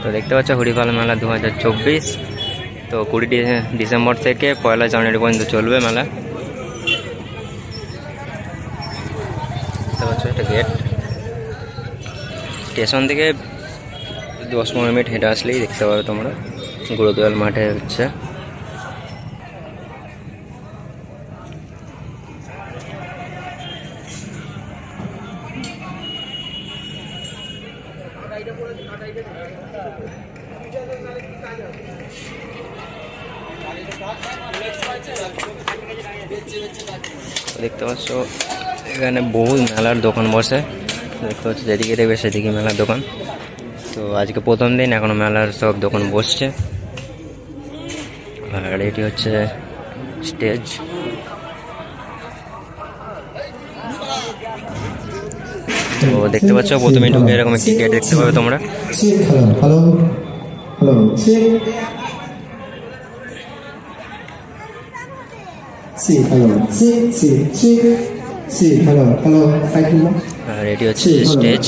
তো দেখতে পাচ্ছ হরিপাল মেলা 2024। তো 20 ডিসেম্বর থেকে 1 জানুয়ারি পর্যন্ত চলবে মেলা। দেখতে পাচ্ছ এটা গেট, স্টেশন থেকে 10-15 মিনিট হেঁটে আসলেই দেখতে পাবে তোমরা গুরুদয়াল মাঠে হচ্ছে। দেখতে পাচ্ছ এখানে বহু মেলার দোকান বসে। দেখতে পাচ্ছ যেদিকে দেখবে সেদিকে মেলার দোকান। তো আজকে প্রথম দিন, এখনো মেলার সব দোকান বসছে। আর এটি হচ্ছে স্টেজ। তো দেখতে পাচ্ছ প্রথমে ঢুকে এরকম একটি গেট দেখতে পাবে তোমরা। আর এটি হচ্ছে স্টেজ।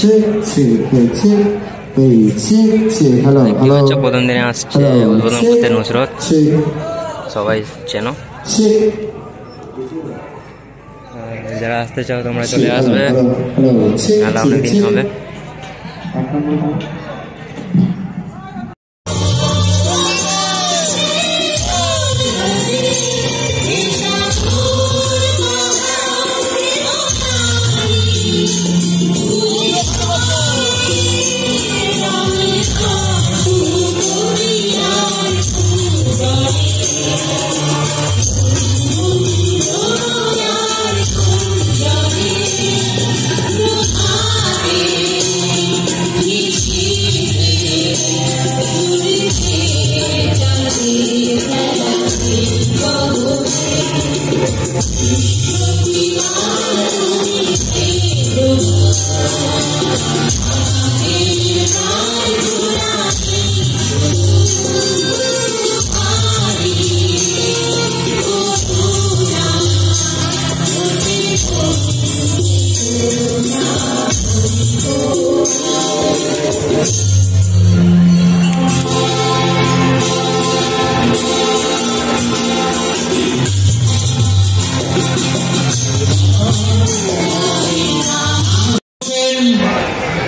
দেখতে পাচ্ছ প্রথম দিনে আসছে উদ্বোধন করতে নুসরত, সবাই চেনো। যারা আসতে চাও তোমরা চলে আসবে, মেলা অনেকদিন হবে।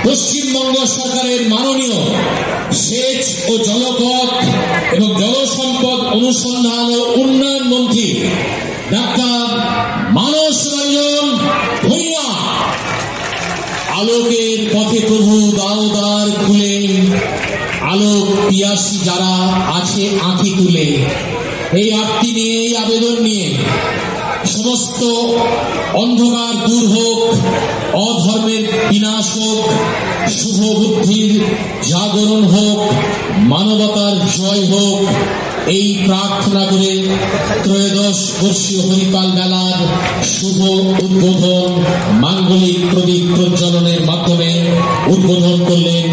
পশ্চিমবঙ্গ সরকারের মাননীয় সেচ ও জলপথ এবং জলসম্পদ অনুসন্ধান ও উন্নয়ন মন্ত্রী ডাক্তার মানস রঞ্জন ভূঁইয়া আলোকের পথে প্রভু দ্বার খুলে আলোক পিয়াসী যারা আছে আঁখি তুলে, এই আরতি নিয়ে, এই আবেদন নিয়ে সমস্ত অন্ধকার দূর হোক, অধর্মের বিনাশ হোক, শুভ বুদ্ধির জাগরণ হোক, মানবতার জয় হোক, এই প্রার্থনা করে ত্রয়োদশ বর্ষীয় হরিপাল মেলার শুভ উদ্বোধন মাঙ্গলিক প্রদীপ প্রজ্বলনের মাধ্যমে উদ্বোধন করলেন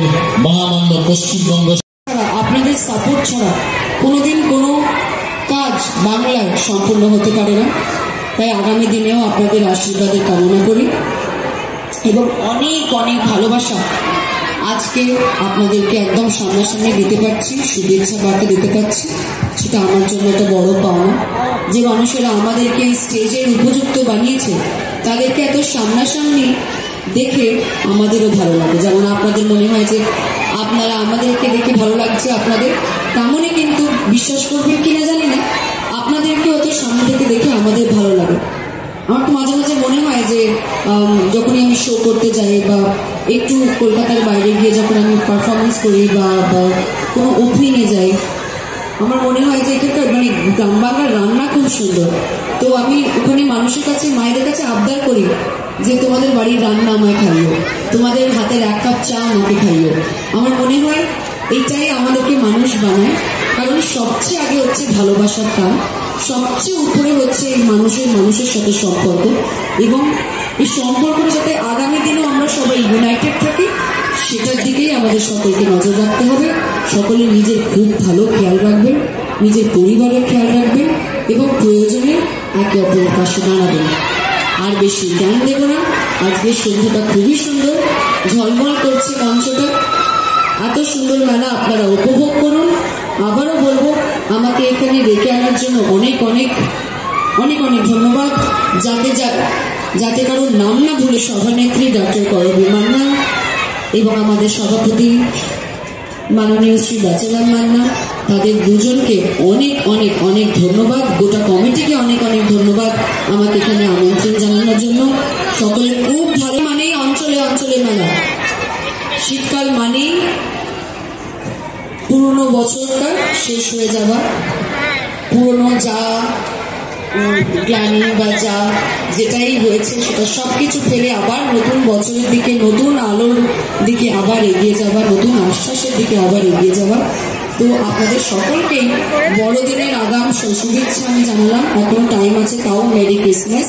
মহামান্য পশ্চিমবঙ্গ। আপনাদের সাপোর্ট ছাড়া কোনোদিন কোনো কাজ বাংলায় সম্পূর্ণ হতে পারে না। তাই আগামী দিনেও আপনাদের আশীর্বাদের কামনা করি এবং অনেক অনেক ভালোবাসা আজকে আপনাদেরকে একদম সামনাসামনি দিতে পারছি, শুভেচ্ছা বার্তা দিতে পারছি। সেটা আমার জন্য একটা বড় পাওনা। যে মানুষেরা আমাদেরকে এই স্টেজের উপযুক্ত বানিয়েছে তাদেরকে এত সামনাসামনি দেখে আমাদেরও ভালো লাগে। যেমন আপনাদের মনে হয় যে আপনারা আমাদেরকে দেখে ভালো লাগছে আপনাদের, তেমনই কিন্তু বিশ্বাস করবেন কিনা জানি না, আপনাদেরকে অত সামনে থেকে দেখে আমাদের ভালো লাগে। আমার তো মাঝে মাঝে মনে হয় যে যখনই আমি শো করতে যাই বা একটু কলকাতার বাইরে গিয়ে যখন আমি পারফরমেন্স করি বা কোনো ওপেনিংয়ে যাই, আমার মনে হয় যে এখানকার মানে গ্রাম বাংলার রান্না খুব সুন্দর। তো আমি ওখানে মানুষের কাছে, মায়েদের কাছে আবদার করি যে তোমাদের বাড়ির রান্না আমায় খাইও, তোমাদের হাতের 1 কাপ চা আমাকে খাইও। আমার মনে হয় এইটাই আমাদেরকে মানুষ বানায়। কারণ সবচেয়ে আগে হচ্ছে ভালোবাসার টান, সবচেয়ে উপরে হচ্ছে এই মানুষের সাথে সম্পর্ক, এবং এই সম্পর্কটা যাতে আগামী দিনেও আমরা সবাই ইউনাইটেড থাকি সেটার দিকেই আমাদের সকলকে নজর রাখতে হবে। সকলে নিজের খুব ভালো খেয়াল রাখবেন, নিজের পরিবারের খেয়াল রাখবেন এবং প্রয়োজনে একে অপরের পাশে দাঁড়াবেন। আর বেশি জ্ঞান দেব না। আজকের সন্ধ্যাটা খুবই সুন্দর, ঝলমল করছে মঞ্চটা। এত সুন্দর মেলা আপনারা উপভোগ করুন। আবারও বলবো, আমাকে এখানে ডেকে আনার জন্য অনেক অনেক অনেক অনেক ধন্যবাদ। যাতে কারোর নাম না ভুলে সভানেত্রী ডক্টর করবী মান্না এবং আমাদের সভাপতি মাননীয় শ্রী বাচারাম মান্না, তাদের দুজনকে অনেক অনেক অনেক ধন্যবাদ। গোটা কমিটিকে অনেক অনেক ধন্যবাদ আমাকে এখানে আমন্ত্রণ জানানোর জন্য। সকলে খুব ভালো। মানেই অঞ্চলে অঞ্চলে মেলা, শীতকাল মানেই পুরনো বছরটা শেষ হয়ে যাওয়া, পুরনো যা গ্লানি বা যা যেটাই হয়েছে সেটা সবকিছু ফেলে আবার নতুন বছরের দিকে, নতুন আলোর দিকে আবার এগিয়ে যাওয়া, নতুন আশ্বাসের দিকে আবার এগিয়ে যাওয়া। তো আপনাদের সকলকেই বড়দিনের আগাম শুভেচ্ছা আমি জানালাম। এখনো টাইম আছে, তাও মেরি ক্রিসমাস।